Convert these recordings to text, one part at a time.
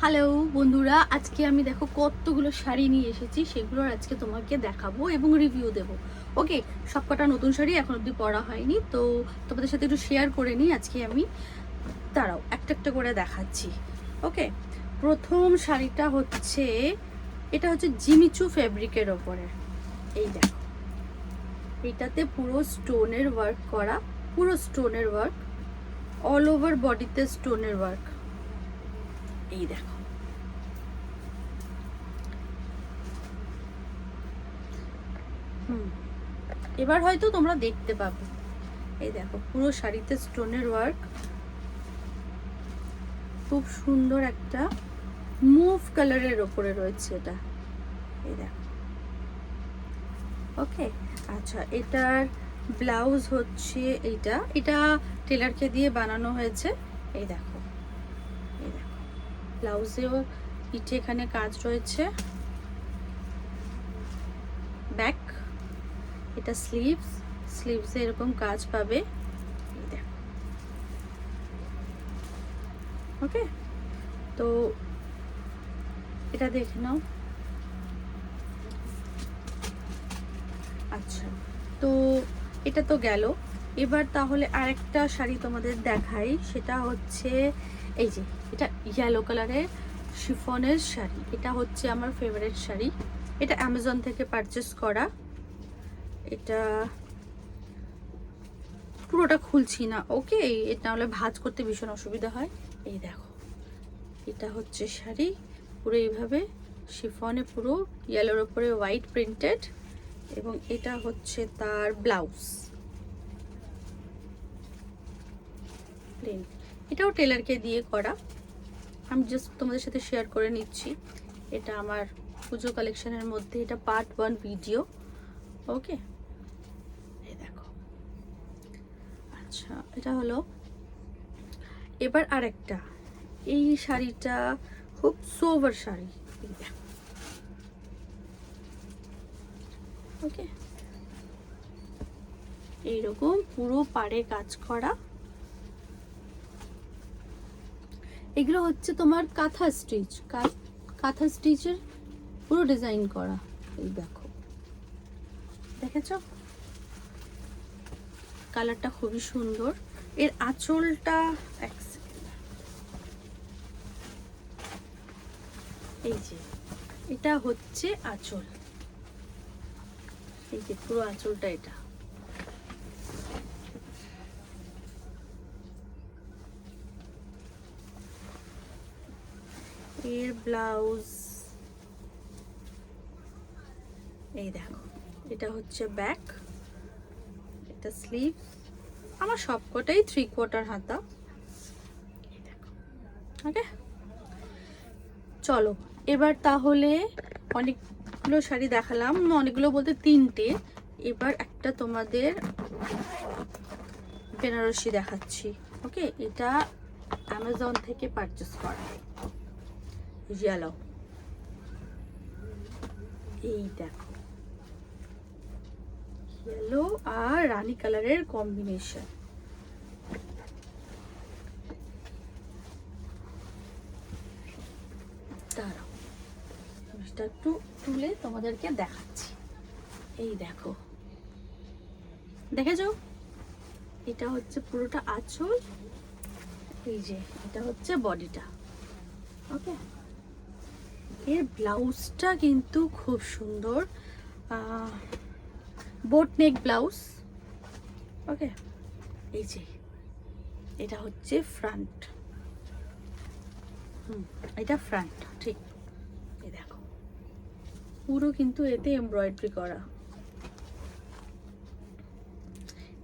Hello বন্ধুরা, আজকে আমি দেখো কতগুলো শাড়ি নিয়ে এসেছি, সেগুলোর আজকে তোমাকে দেখাবো এবং রিভিউ দেবো। ওকে, সবকটা নতুন শাড়ি এখন অবধি পরা হয়নি, তো তোমাদের সাথে একটু শেয়ার করে নিই। আজকে আমি দাঁড়াও একটা একটা করে দেখাচ্ছি। ওকে, প্রথম শাড়িটা হচ্ছে, এটা হচ্ছে জিমিচু ফেব্রিকের ওপরে। এই দেখো, এটাতে পুরো স্টোনের ওয়ার্ক করা, পুরো স্টোনের ওয়ার্ক, অল ওভার বডিতে স্টোনের ওয়ার্ক। এই দেখো, এবার হয়তো তোমরা দেখতে পাবে। এই দেখো, পুরো শাড়িতে স্টোনের ওয়ার্ক, খুব সুন্দর একটা মুভ কালারের ওপরে রয়েছে এটা। এই দেখো, ওকে। আচ্ছা, এটার ব্লাউজ হচ্ছে এইটা, এটা টেলারকে দিয়ে বানানো হয়েছে। এই দেখো, এই দেখো, ব্লাউজেও পিঠে এখানে কাজ রয়েছে। ব্যাক, এটা স্লিভস, স্লিভসে এরকম কাজ পাবে। এই দেখো, ওকে। তো এটা দেখে নাও। আচ্ছা, তো এটা তো গেল। এবার তাহলে আরেকটা শাড়ি তোমাদের দেখাই, সেটা হচ্ছে এই যে, এটা ইয়েলো কালারের শিফনের শাড়ি। এটা হচ্ছে আমার ফেভারিট শাড়ি, এটা অ্যামাজন থেকে পারচেস করা। এটা পুরোটা খুলছি না, ওকে, এটা হলে ভাঁজ করতে ভীষণ অসুবিধা হয়। এই দেখো, এটা হচ্ছে শাড়ি, পুরো এইভাবে শিফনে, পুরো ইয়েলোর উপরে হোয়াইট প্রিন্টেড, এবং এটা হচ্ছে তার ব্লাউজ, প্লেন। এটাও টেলারকে দিয়ে করা, আমি জাস্ট তোমাদের সাথে শেয়ার করে নিচ্ছি। এটা আমার পুজো কালেকশনের মধ্যে, এটা পার্ট 1 ভিডিও। ওকে, এই দেখো। আচ্ছা, এটা হলো। এবার আরেকটা, এই শাড়িটা খুব সোভার শাড়ি। এই দেখো, ওকে, এইরকম পুরো পাড়ে কাজ করা। এগুলো হচ্ছে তোমার কাঁথা স্টিচ, কাঁথা স্টিচের পুরো ডিজাইন করা। এই দেখো, দেখেছো, কালারটা খুবই সুন্দর। এর আঁচলটা, এই যে, এটা হচ্ছে আঁচল, এই যে পুরো আঁচলটা এটা। এর ব্লাউজ, এই দেখো, এটা হচ্ছে ব্যাক, এটা স্লিভ। আমার সবকটাই 3/4 হাতা। ওকে, চলো এবার তাহলে, অনেকগুলো শাড়ি দেখালাম, অনেকগুলো বলতে 3টে। এবার একটা তোমাদের বেনারসি দেখাচ্ছি। ওকে, এটা অ্যামাজন থেকে পারচেস করা, ইয়েলো। এই দেখো, ইয়েলো আর রানী কালারের কম্বিনেশন। দাঁড়াও, এটা একটু তুলে তোমাদেরকে দেখাচ্ছি। এই দেখো, দেখেছো, এটা হচ্ছে পুরোটা আঁচল, এই যে এটা হচ্ছে বডিটা। ওকে, এর ব্লাউজটা কিন্তু খুব সুন্দর, বোট নেক ব্লাউজ। ওকে, এই যে এটা হচ্ছে ফ্রন্ট, এটা ফ্রন্ট, ঠিক। এই দেখো, পুরো কিন্তু এতে এমব্রয়ডারি করা।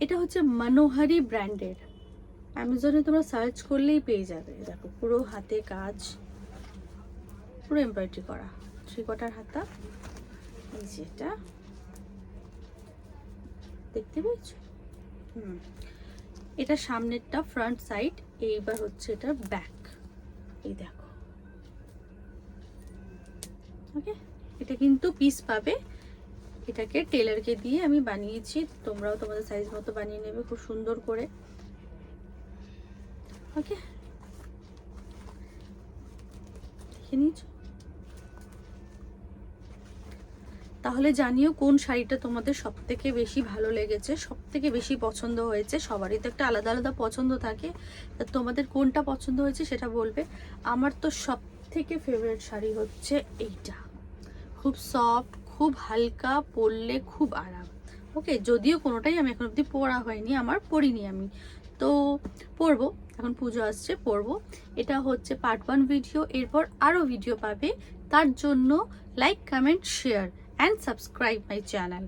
এটা হচ্ছে মনোহারি ব্র্যান্ডের, অ্যামাজনে তোমরা সার্চ করলেই পেয়ে যাবে। দেখো, পুরো হাতে কাজ, পুরো এমব্রয়ডারি করা, 3/4 হাতা। এই যে এটা দেখতে পেয়েছ, এটা সামনেরটা ফ্রন্ট সাইড, এইবার হচ্ছে এটা ব্যাক। এই দেখো, ওকে, এটা কিন্তু পিস পাবে। এটাকে টেলারকে দিয়ে আমি বানিয়েছি, তোমরাও তোমাদের সাইজ মতো বানিয়ে নেবে খুব সুন্দর করে। ওকে, দেখে নিয়েছো? তাহলে জানিও কোন শাড়িটা তোমাদের সব থেকে বেশি ভালো লেগেছে, সব থেকে বেশি পছন্দ হয়েছে। সবারই তো একটা আলাদা আলাদা পছন্দ থাকে, তা তোমাদের কোনটা পছন্দ হয়েছে সেটা বলবে। আমার তো সব থেকে ফেভারিট শাড়ি হচ্ছে এইটা, খুব সফট, খুব হালকা, পরলে খুব আরাম। ওকে, যদিও কোনোটাই আমি এখন অবধি পরা হয়নি, আমার পরিনি আমি, তো পরবো, এখন পুজো আসছে পরবো। এটা হচ্ছে পার্ট 1 ভিডিও, এরপর আরও ভিডিও পাবে, তার জন্য like, comment, share and subscribe my channel.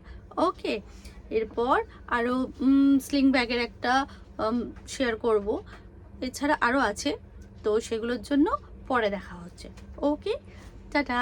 Okay, এরপর আরও স্লিং ব্যাগের একটা শেয়ার করব, এছাড়া আরও আছে, তো সেগুলোর জন্য পরে দেখা হচ্ছে। ওকে, টাটা।